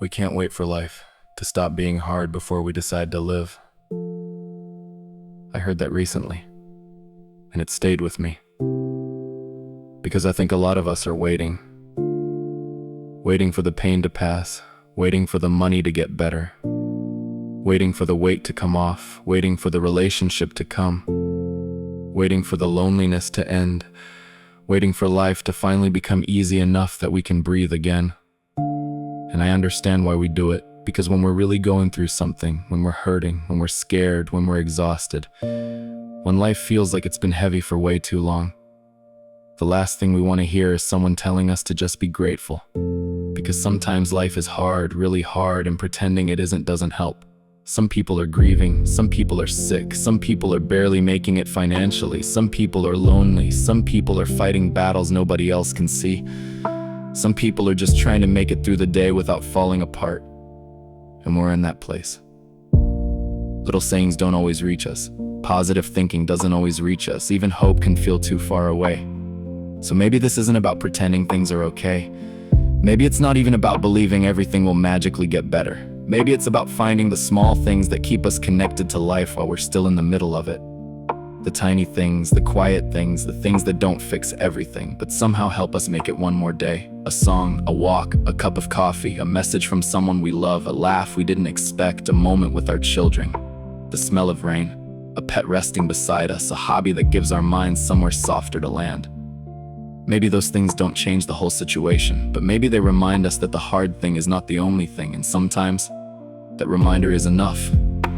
We can't wait for life to stop being hard before we decide to live. I heard that recently, and it stayed with me. Because I think a lot of us are waiting. Waiting for the pain to pass, waiting for the money to get better, waiting for the weight to come off, waiting for the relationship to come, waiting for the loneliness to end, waiting for life to finally become easy enough that we can breathe again. And I understand why we do it, because when we're really going through something, when we're hurting, when we're scared, when we're exhausted, when life feels like it's been heavy for way too long, the last thing we want to hear is someone telling us to just be grateful. Because sometimes life is hard, really hard, and pretending it isn't doesn't help. Some people are grieving, some people are sick, some people are barely making it financially, some people are lonely, some people are fighting battles nobody else can see. Some people are just trying to make it through the day without falling apart. And we're in that place. Little sayings don't always reach us. Positive thinking doesn't always reach us. Even hope can feel too far away. So maybe this isn't about pretending things are okay. Maybe it's not even about believing everything will magically get better. Maybe it's about finding the small things that keep us connected to life while we're still in the middle of it. The tiny things, the quiet things, the things that don't fix everything, but somehow help us make it one more day. A song, a walk, a cup of coffee, a message from someone we love, a laugh we didn't expect, a moment with our children, the smell of rain, a pet resting beside us, a hobby that gives our minds somewhere softer to land. Maybe those things don't change the whole situation, but maybe they remind us that the hard thing is not the only thing, and sometimes that reminder is enough.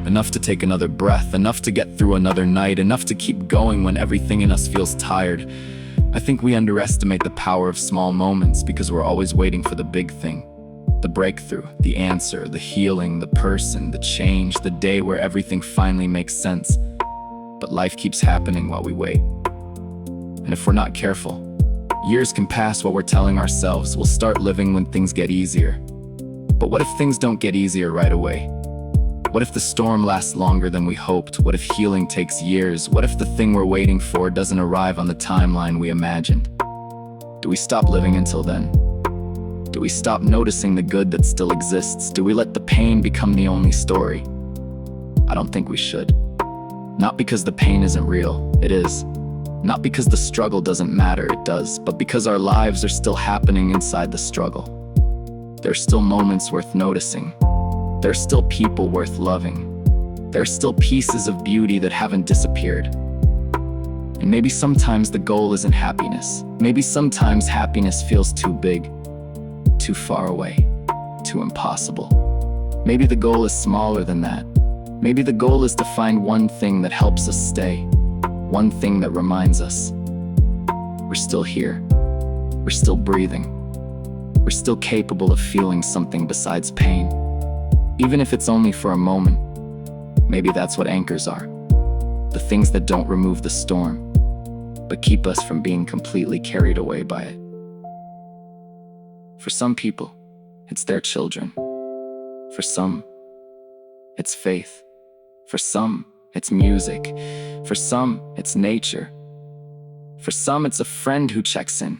Enough to take another breath, enough to get through another night, enough to keep going when everything in us feels tired. I think we underestimate the power of small moments because we're always waiting for the big thing. The breakthrough, the answer, the healing, the person, the change, the day where everything finally makes sense. But life keeps happening while we wait. And if we're not careful, years can pass while we're telling ourselves we'll start living when things get easier. But what if things don't get easier right away? What if the storm lasts longer than we hoped? What if healing takes years? What if the thing we're waiting for doesn't arrive on the timeline we imagined? Do we stop living until then? Do we stop noticing the good that still exists? Do we let the pain become the only story? I don't think we should. Not because the pain isn't real, it is. Not because the struggle doesn't matter, it does. But because our lives are still happening inside the struggle. There's still moments worth noticing. There's still people worth loving. There's still pieces of beauty that haven't disappeared. And maybe sometimes the goal isn't happiness. Maybe sometimes happiness feels too big, too far away, too impossible. Maybe the goal is smaller than that. Maybe the goal is to find one thing that helps us stay. One thing that reminds us we're still here. We're still breathing. We're still capable of feeling something besides pain. Even if it's only for a moment, maybe that's what anchors are. The things that don't remove the storm, but keep us from being completely carried away by it. For some people, it's their children. For some, it's faith. For some, it's music. For some, it's nature. For some, it's a friend who checks in.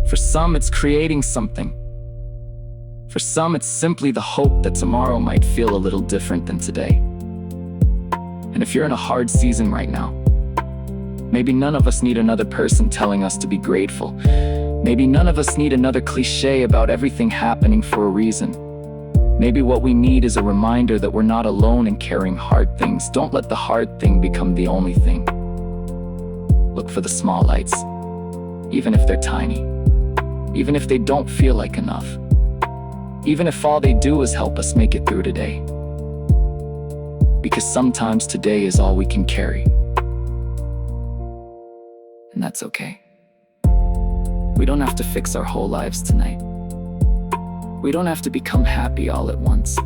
For some, it's creating something. For some, it's simply the hope that tomorrow might feel a little different than today. And if you're in a hard season right now, maybe none of us need another person telling us to be grateful. Maybe none of us need another cliche about everything happening for a reason. Maybe what we need is a reminder that we're not alone in carrying hard things. Don't let the hard thing become the only thing. Look for the small lights, even if they're tiny, even if they don't feel like enough. Even if all they do is help us make it through today. Because sometimes today is all we can carry. And that's okay. We don't have to fix our whole lives tonight. We don't have to become happy all at once.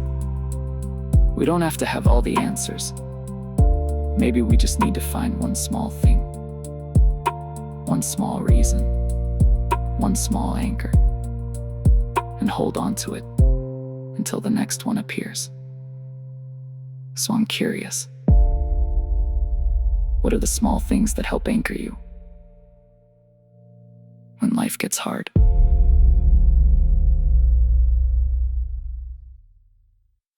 We don't have to have all the answers. Maybe we just need to find one small thing. One small reason. One small anchor. And hold on to it until the next one appears. So I'm curious. What are the small things that help anchor you when life gets hard?